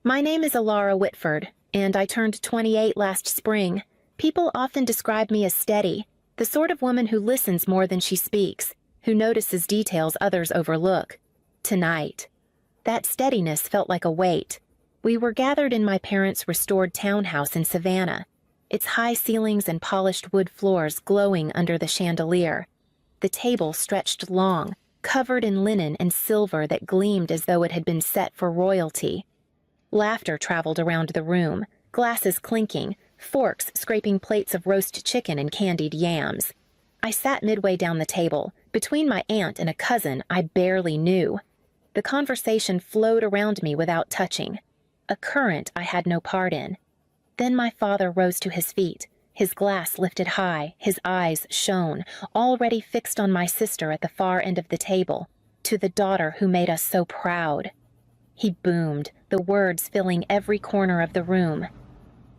My name is Allara Witford, and I turned 28 last spring. People often describe me as steady, the sort of woman who listens more than she speaks, who notices details others overlook. Tonight, that steadiness felt like a weight. We were gathered in my parents' restored townhouse in Savannah, its high ceilings and polished wood floors glowing under the chandelier. The table stretched long, covered in linen and silver that gleamed as though it had been set for royalty. Laughter traveled around the room, glasses clinking, forks scraping plates of roast chicken and candied yams. I sat midway down the table, between my aunt and a cousin I barely knew. The conversation flowed around me without touching, a current I had no part in. Then my father rose to his feet, his glass lifted high, his eyes shone, already fixed on my sister at the far end of the table, to the daughter who made us so proud. He boomed, the words filling every corner of the room.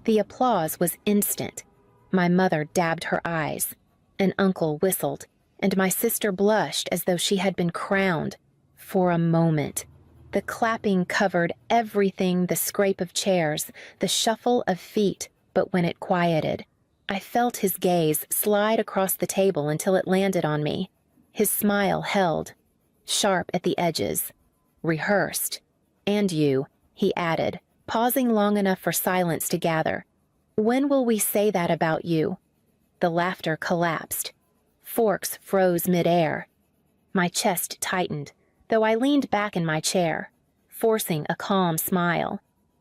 The applause was instant. My mother dabbed her eyes. An uncle whistled, and my sister blushed as though she had been crowned. For a moment, the clapping covered everything, the scrape of chairs, the shuffle of feet, but when it quieted, I felt his gaze slide across the table until it landed on me. His smile held, sharp at the edges, rehearsed. "And you," he added, pausing long enough for silence to gather. "When will we say that about you?" The laughter collapsed. Forks froze midair. My chest tightened, though I leaned back in my chair, forcing a calm smile.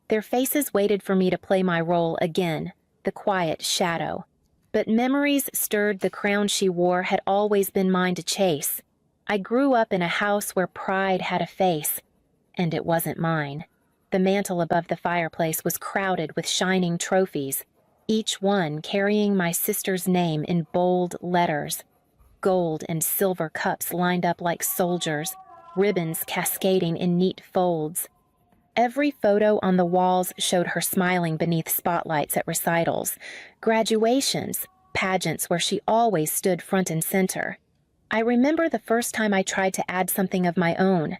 Their faces waited for me to play my role again, the quiet shadow. But memories stirred. The crown she wore had always been mine to chase. I grew up in a house where pride had a face, and it wasn't mine. The mantel above the fireplace was crowded with shining trophies, each one carrying my sister's name in bold letters. Gold and silver cups lined up like soldiers, ribbons cascading in neat folds. Every photo on the walls showed her smiling beneath spotlights at recitals, graduations, pageants where she always stood front and center. I remember the first time I tried to add something of my own.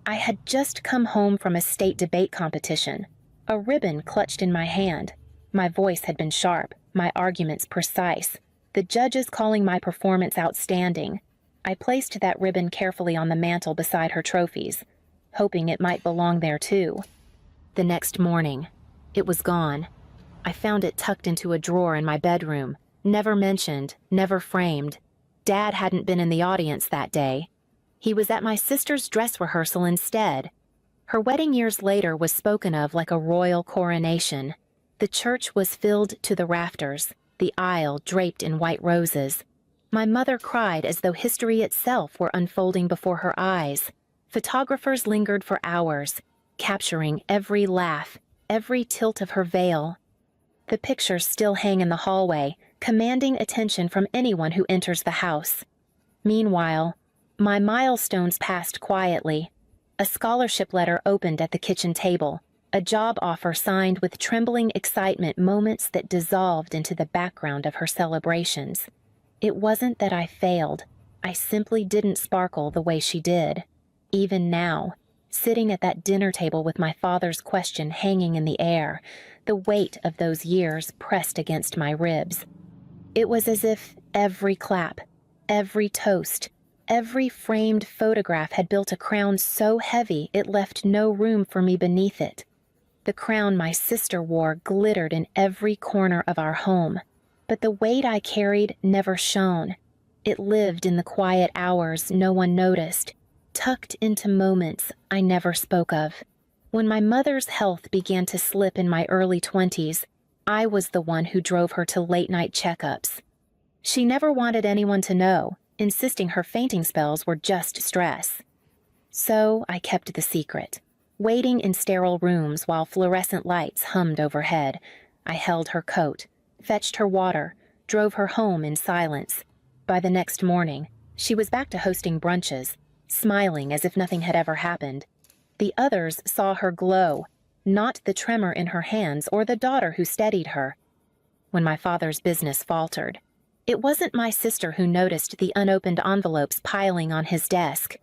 I had just come home from a state debate competition, a ribbon clutched in my hand. My voice had been sharp, my arguments precise, the judges calling my performance outstanding. I placed that ribbon carefully on the mantel beside her trophies, hoping it might belong there too. The next morning, it was gone. I found it tucked into a drawer in my bedroom, never mentioned, never framed. Dad hadn't been in the audience that day. He was at my sister's dress rehearsal instead. Her wedding years later was spoken of like a royal coronation. The church was filled to the rafters, the aisle draped in white roses. My mother cried as though history itself were unfolding before her eyes. Photographers lingered for hours, capturing every laugh, every tilt of her veil. The pictures still hang in the hallway, commanding attention from anyone who enters the house. Meanwhile, my milestones passed quietly. A scholarship letter opened at the kitchen table, a job offer signed with trembling excitement, moments that dissolved into the background of her celebrations. It wasn't that I failed. I simply didn't sparkle the way she did. Even now, sitting at that dinner table with my father's question hanging in the air, the weight of those years pressed against my ribs. It was as if every clap, every toast, every framed photograph had built a crown so heavy it left no room for me beneath it. The crown my sister wore glittered in every corner of our home, but the weight I carried never shone. It lived in the quiet hours no one noticed, tucked into moments I never spoke of. When my mother's health began to slip in my early 20s, I was the one who drove her to late-night checkups. She never wanted anyone to know, insisting her fainting spells were just stress. So I kept the secret, waiting in sterile rooms while fluorescent lights hummed overhead. I held her coat, fetched her water, drove her home in silence. By the next morning, she was back to hosting brunches, smiling as if nothing had ever happened. The others saw her glow, not the tremor in her hands or the daughter who steadied her. When my father's business faltered, it wasn't my sister who noticed the unopened envelopes piling on his desk.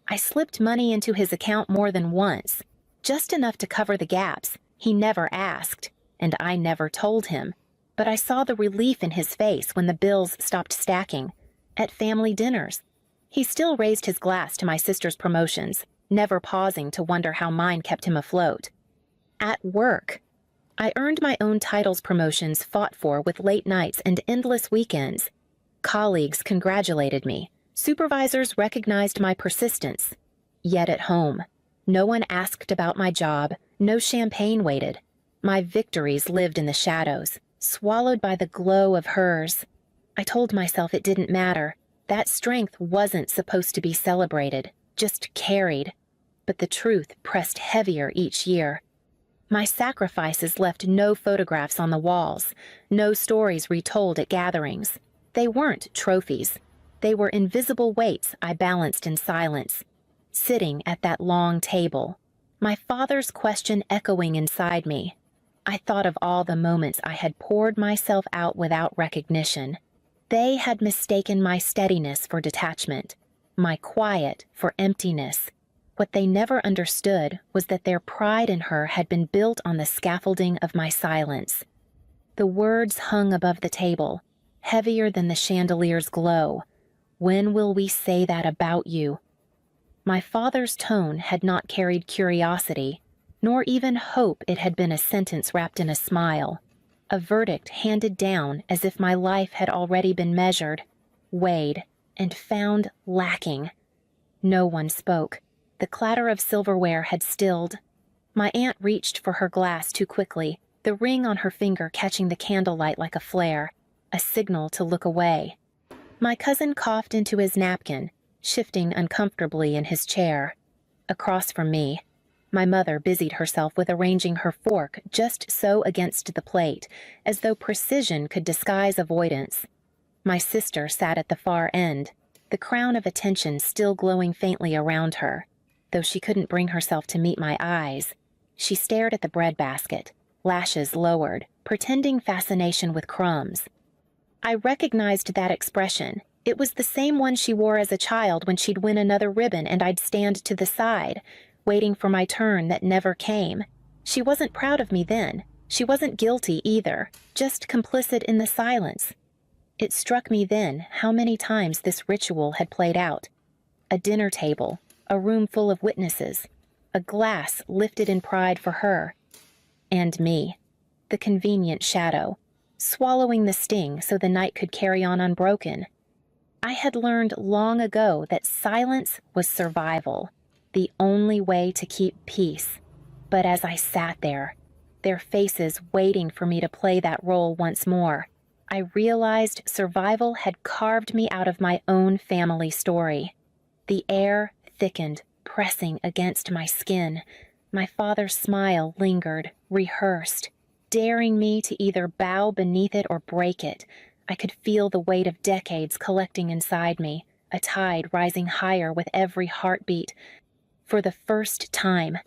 I slipped money into his account more than once, just enough to cover the gaps, He never asked, and I never told him, but I saw the relief in his face when the bills stopped stacking. At family dinners, he still raised his glass to my sister's promotions, never pausing to wonder how mine kept him afloat. At work, I earned my own titles promotions fought for with late nights and endless weekends. Colleagues congratulated me. Supervisors recognized my persistence. Yet at home, no one asked about my job, no champagne waited. My victories lived in the shadows, swallowed by the glow of hers. I told myself it didn't matter. That strength wasn't supposed to be celebrated, just carried. But the truth pressed heavier each year. My sacrifices left no photographs on the walls, no stories retold at gatherings. They weren't trophies. They were invisible weights I balanced in silence. Sitting at that long table, my father's question echoing inside me, I thought of all the moments I had poured myself out without recognition. They had mistaken my steadiness for detachment, my quiet for emptiness. What they never understood was that their pride in her had been built on the scaffolding of my silence. The words hung above the table, heavier than the chandelier's glow. When will we say that about you? My father's tone had not carried curiosity, nor even hope. It had been a sentence wrapped in a smile, a verdict handed down as if my life had already been measured, weighed, and found lacking. No one spoke. The clatter of silverware had stilled. My aunt reached for her glass too quickly, the ring on her finger catching the candlelight like a flare, a signal to look away. My cousin coughed into his napkin, shifting uncomfortably in his chair. Across from me, my mother busied herself with arranging her fork just so against the plate, as though precision could disguise avoidance. My sister sat at the far end, the crown of attention still glowing faintly around her. Though she couldn't bring herself to meet my eyes, she stared at the breadbasket, lashes lowered, pretending fascination with crumbs. I recognized that expression. It was the same one she wore as a child when she'd win another ribbon and I'd stand to the side, waiting for my turn that never came. She wasn't proud of me then. She wasn't guilty either, just complicit in the silence. It struck me then how many times this ritual had played out. A dinner table, a room full of witnesses, a glass lifted in pride for her, and me, the convenient shadow, swallowing the sting so the night could carry on unbroken. I had learned long ago that silence was survival, the only way to keep peace. But as I sat there, their faces waiting for me to play that role once more, I realized survival had carved me out of my own family story. The air thickened, pressing against my skin. My father's smile lingered, rehearsed, daring me to either bow beneath it or break it. I could feel the weight of decades collecting inside me, a tide rising higher with every heartbeat. For the first time,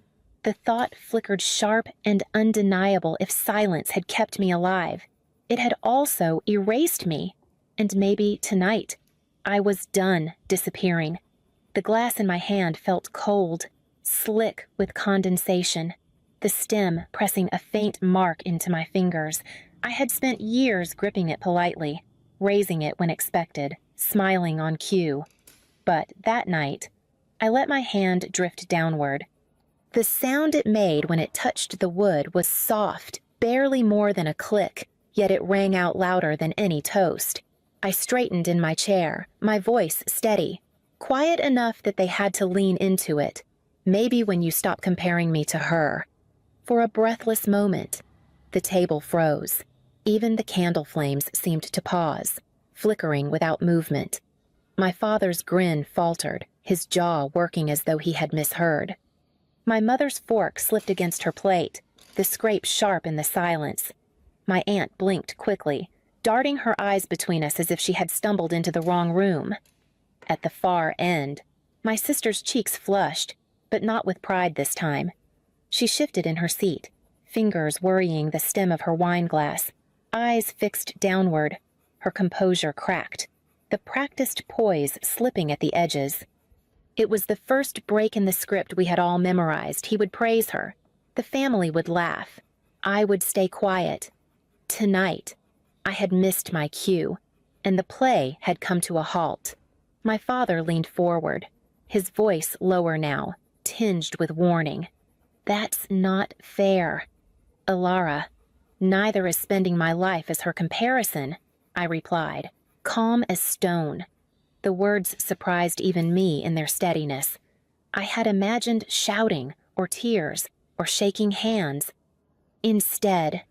the thought flickered sharp and undeniable: if silence had kept me alive, it had also erased me. And maybe tonight, I was done disappearing. The glass in my hand felt cold, slick with condensation, the stem pressing a faint mark into my fingers. I had spent years gripping it politely, raising it when expected, smiling on cue. But that night, I let my hand drift downward. The sound it made when it touched the wood was soft, barely more than a click, yet it rang out louder than any toast. I straightened in my chair, my voice steady, quiet enough that they had to lean into it. Maybe when you stop comparing me to her. For a breathless moment, the table froze. Even the candle flames seemed to pause, flickering without movement. My father's grin faltered, his jaw working as though he had misheard. My mother's fork slipped against her plate, the scrape sharp in the silence. My aunt blinked quickly, darting her eyes between us as if she had stumbled into the wrong room. At the far end, my sister's cheeks flushed, but not with pride this time. She shifted in her seat, fingers worrying the stem of her wine glass, eyes fixed downward, her composure cracked, the practiced poise slipping at the edges. It was the first break in the script we had all memorized. He would praise her. The family would laugh. I would stay quiet. Tonight, I had missed my cue, and the play had come to a halt. My father leaned forward, his voice lower now, tinged with warning. "That's not fair." "Allara, neither is spending my life as her comparison," I replied, calm as stone. The words surprised even me in their steadiness. I had imagined shouting, or tears, or shaking hands. Instead,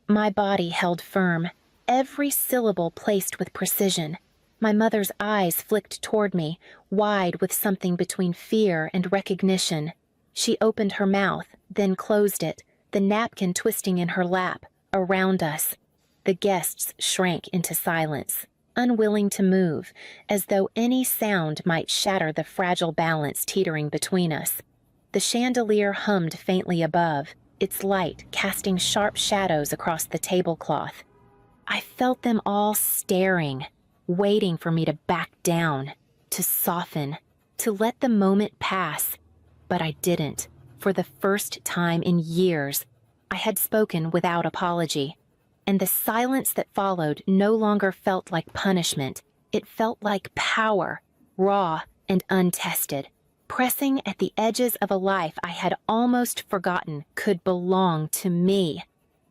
my body held firm, every syllable placed with precision. My mother's eyes flicked toward me, wide with something between fear and recognition. She opened her mouth, then closed it, the napkin twisting in her lap, around us. The guests shrank into silence, unwilling to move, as though any sound might shatter the fragile balance teetering between us. The chandelier hummed faintly above, its light casting sharp shadows across the tablecloth. I felt them all staring, waiting for me to back down, to soften, to let the moment pass. But I didn't. For the first time in years, I had spoken without apology. And the silence that followed no longer felt like punishment. It felt like power, raw and untested, pressing at the edges of a life I had almost forgotten could belong to me.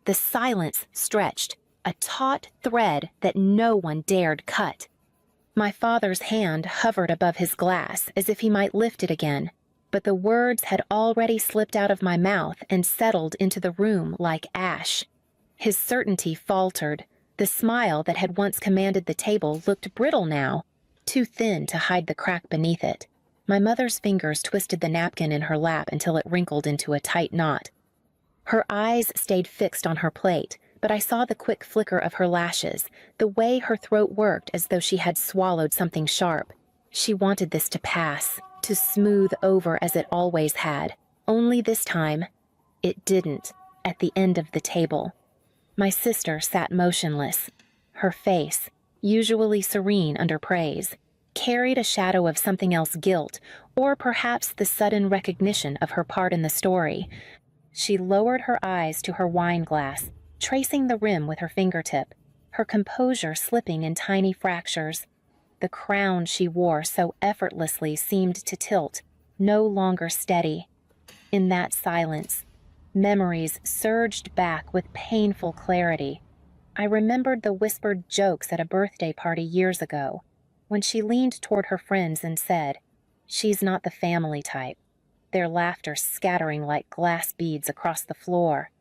The silence stretched, a taut thread that no one dared cut. My father's hand hovered above his glass as if he might lift it again, but the words had already slipped out of my mouth and settled into the room like ash. His certainty faltered. The smile that had once commanded the table looked brittle now, too thin to hide the crack beneath it. My mother's fingers twisted the napkin in her lap until it wrinkled into a tight knot. Her eyes stayed fixed on her plate, but I saw the quick flicker of her lashes, the way her throat worked as though she had swallowed something sharp. She wanted this to pass, to smooth over as it always had. Only this time, it didn't, at the end of the table. My sister sat motionless. Her face, usually serene under praise, carried a shadow of something else, guilt, or perhaps the sudden recognition of her part in the story. She lowered her eyes to her wine glass, tracing the rim with her fingertip, her composure slipping in tiny fractures. The crown she wore so effortlessly seemed to tilt, no longer steady. In that silence, memories surged back with painful clarity. I remembered the whispered jokes at a birthday party years ago, when she leaned toward her friends and said, "She's not the family type," their laughter scattering like glass beads across the floor.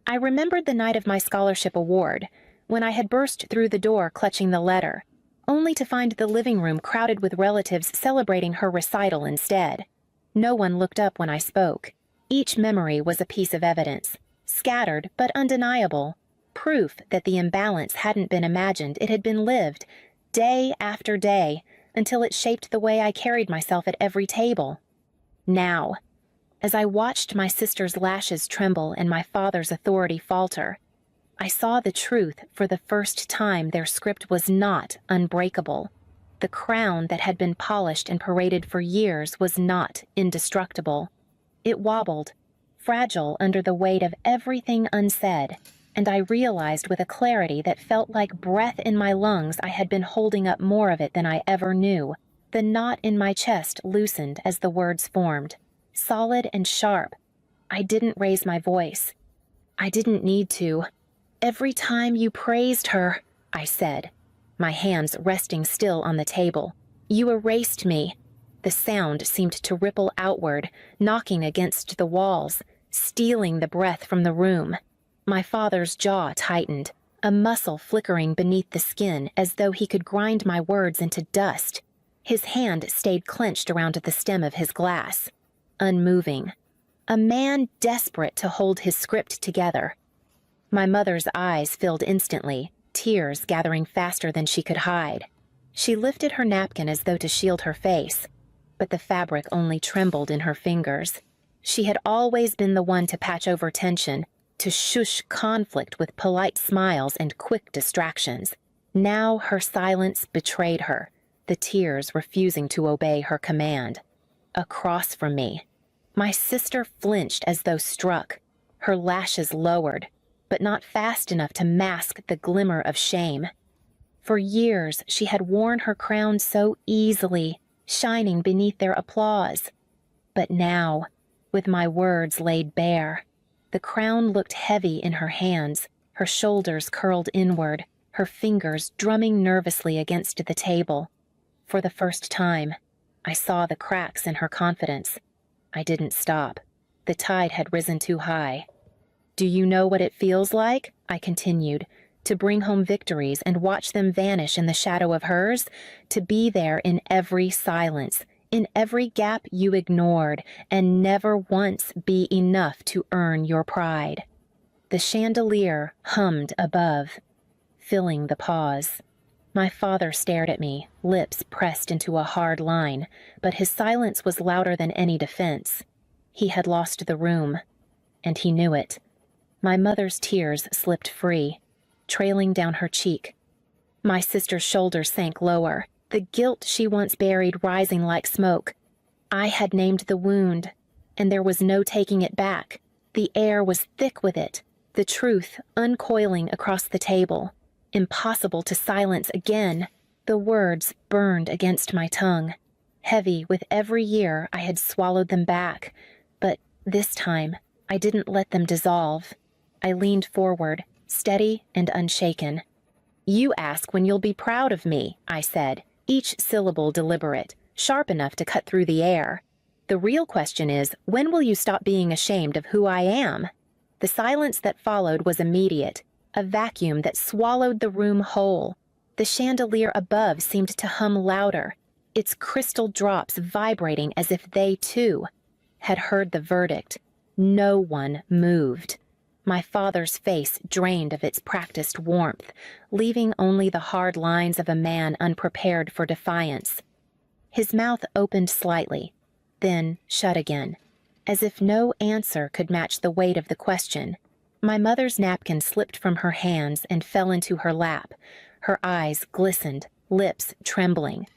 I remembered the night of my scholarship award, when I had burst through the door clutching the letter, only to find the living room crowded with relatives celebrating her recital instead. No one looked up when I spoke. Each memory was a piece of evidence, scattered but undeniable, proof that the imbalance hadn't been imagined, it had been lived, day after day, until it shaped the way I carried myself at every table. Now, as I watched my sister's lashes tremble and my father's authority falter, I saw the truth for the first time. Their script was not unbreakable. The crown that had been polished and paraded for years was not indestructible. It wobbled, fragile under the weight of everything unsaid, and I realized with a clarity that felt like breath in my lungs I had been holding up more of it than I ever knew. The knot in my chest loosened as the words formed, solid and sharp. I didn't raise my voice. I didn't need to. "Every time you praised her," I said, my hands resting still on the table, "you erased me." The sound seemed to ripple outward, knocking against the walls, stealing the breath from the room. My father's jaw tightened, a muscle flickering beneath the skin as though he could grind my words into dust. His hand stayed clenched around the stem of his glass, unmoving. A man desperate to hold his script together. My mother's eyes filled instantly, tears gathering faster than she could hide. She lifted her napkin as though to shield her face, but the fabric only trembled in her fingers. She had always been the one to patch over tension, to shush conflict with polite smiles and quick distractions. Now her silence betrayed her, the tears refusing to obey her command. Across from me, my sister flinched as though struck. her lashes lowered, but not fast enough to mask the glimmer of shame. For years, she had worn her crown so easily, shining beneath their applause. But now, with my words laid bare, the crown looked heavy in her hands, her shoulders curled inward, her fingers drumming nervously against the table. For the first time, I saw the cracks in her confidence. I didn't stop. The tide had risen too high. "Do you know what it feels like?" I continued. "To bring home victories and watch them vanish in the shadow of hers? To be there in every silence, in every gap you ignored, and never once be enough to earn your pride." The chandelier hummed above, filling the pause. My father stared at me, lips pressed into a hard line, but his silence was louder than any defense. He had lost the room, and he knew it. My mother's tears slipped free, trailing down her cheek. My sister's shoulders sank lower, the guilt she once buried rising like smoke. I had named the wound, and there was no taking it back. The air was thick with it, the truth uncoiling across the table. Impossible to silence again. The words burned against my tongue. Heavy with every year, I had swallowed them back. But this time, I didn't let them dissolve. I leaned forward, steady and unshaken. "You ask when you'll be proud of me," I said, each syllable deliberate, sharp enough to cut through the air. "The real question is, when will you stop being ashamed of who I am?" The silence that followed was immediate, a vacuum that swallowed the room whole. The chandelier above seemed to hum louder, its crystal drops vibrating as if they, too, had heard the verdict. No one moved. My father's face drained of its practiced warmth, leaving only the hard lines of a man unprepared for defiance. His mouth opened slightly, then shut again, as if no answer could match the weight of the question. My mother's napkin slipped from her hands and fell into her lap. Her eyes glistened, lips trembling.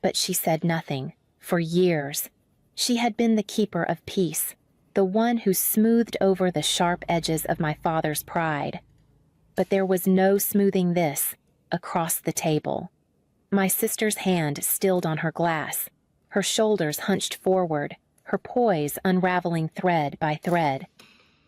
But she said nothing. For years, she had been the keeper of peace, the one who smoothed over the sharp edges of my father's pride. But there was no smoothing this across the table. My sister's hand stilled on her glass, her shoulders hunched forward, her poise unraveling thread by thread.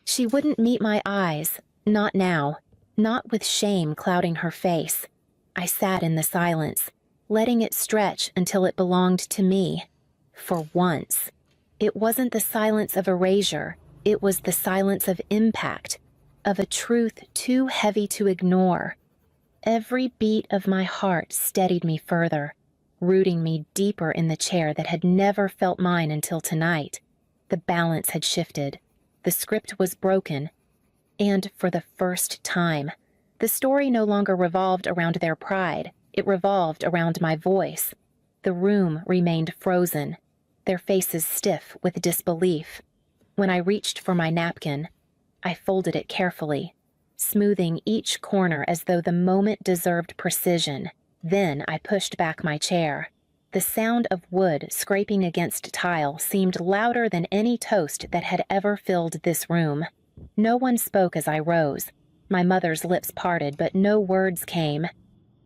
She wouldn't meet my eyes, not now, not with shame clouding her face. I sat in the silence, letting it stretch until it belonged to me. For once. It wasn't the silence of erasure, it was the silence of impact, of a truth too heavy to ignore. Every beat of my heart steadied me further, rooting me deeper in the chair that had never felt mine until tonight. The balance had shifted. The script was broken, and for the first time, the story no longer revolved around their pride. It revolved around my voice. The room remained frozen, their faces stiff with disbelief. When I reached for my napkin, I folded it carefully, smoothing each corner as though the moment deserved precision. Then I pushed back my chair. The sound of wood scraping against tile seemed louder than any toast that had ever filled this room. No one spoke as I rose. My mother's lips parted, but no words came.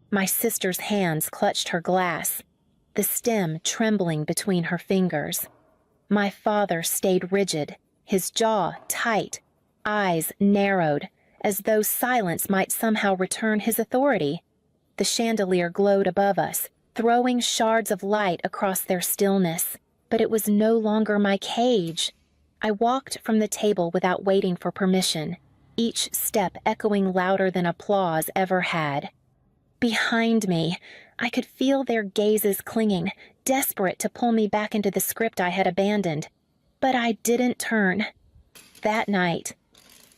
My sister's hands clutched her glass, the stem trembling between her fingers. My father stayed rigid, his jaw tight, eyes narrowed, as though silence might somehow return his authority. The chandelier glowed above us, throwing shards of light across their stillness. But it was no longer my cage. I walked from the table without waiting for permission, each step echoing louder than applause ever had. Behind me, I could feel their gazes clinging, desperate to pull me back into the script I had abandoned. But I didn't turn. That night,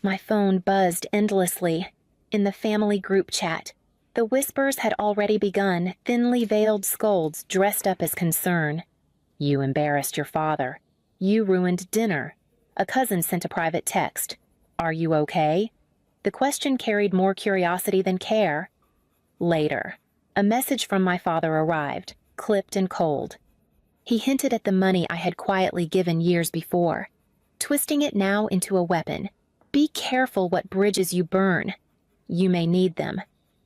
my phone buzzed endlessly. In the family group chat, the whispers had already begun, thinly veiled scolds dressed up as concern. "You embarrassed your father. You ruined dinner." A cousin sent a private text. "Are you okay?" The question carried more curiosity than care. Later, a message from my father arrived, clipped and cold. He hinted at the money I had quietly given years before, twisting it now into a weapon. Be careful what bridges you burn. You may need them.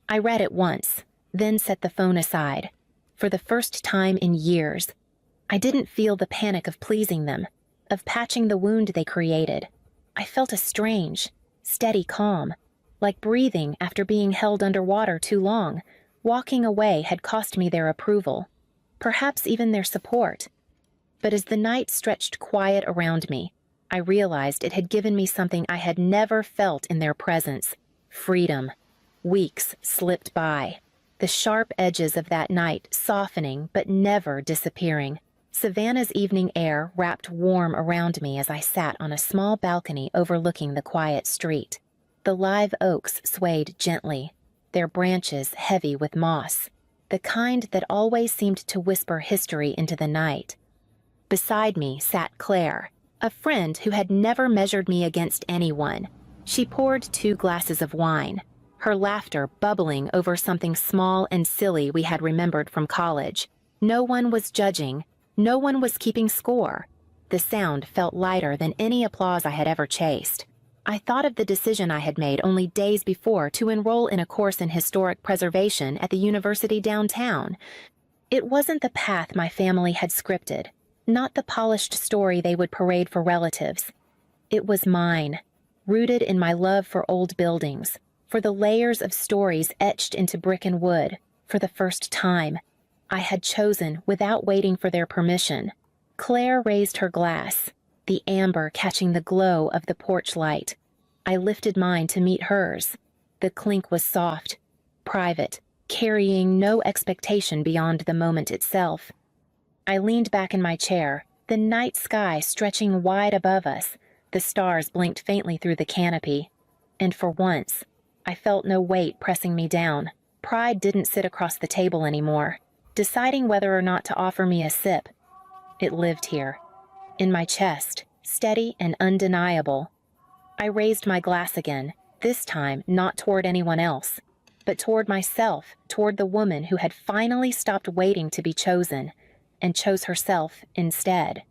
I read it once, then set the phone aside. For the first time in years, I didn't feel the panic of pleasing them, of patching the wound they created. I felt a strange, steady calm, like breathing after being held underwater too long. Walking away had cost me their approval, perhaps even their support. But as the night stretched quiet around me, I realized it had given me something I had never felt in their presence: freedom. Weeks slipped by, the sharp edges of that night softening but never disappearing. Savannah's evening air wrapped warm around me as I sat on a small balcony overlooking the quiet street. The live oaks swayed gently, their branches heavy with moss, the kind that always seemed to whisper history into the night. Beside me sat Claire, a friend who had never measured me against anyone. She poured 2 glasses of wine, her laughter bubbling over something small and silly we had remembered from college. No one was judging, no one was keeping score. The sound felt lighter than any applause I had ever chased. I thought of the decision I had made only days before to enroll in a course in historic preservation at the university downtown. It wasn't the path my family had scripted, not the polished story they would parade for relatives. It was mine, rooted in my love for old buildings, for the layers of stories etched into brick and wood. For the first time, I had chosen without waiting for their permission. Claire raised her glass, the amber catching the glow of the porch light. I lifted mine to meet hers. The clink was soft, private, carrying no expectation beyond the moment itself. I leaned back in my chair, the night sky stretching wide above us. The stars blinked faintly through the canopy. And for once, I felt no weight pressing me down. Pride didn't sit across the table anymore, deciding whether or not to offer me a sip. It lived here, in my chest, steady and undeniable. I raised my glass again, this time not toward anyone else, but toward myself, toward the woman who had finally stopped waiting to be chosen, and chose herself instead.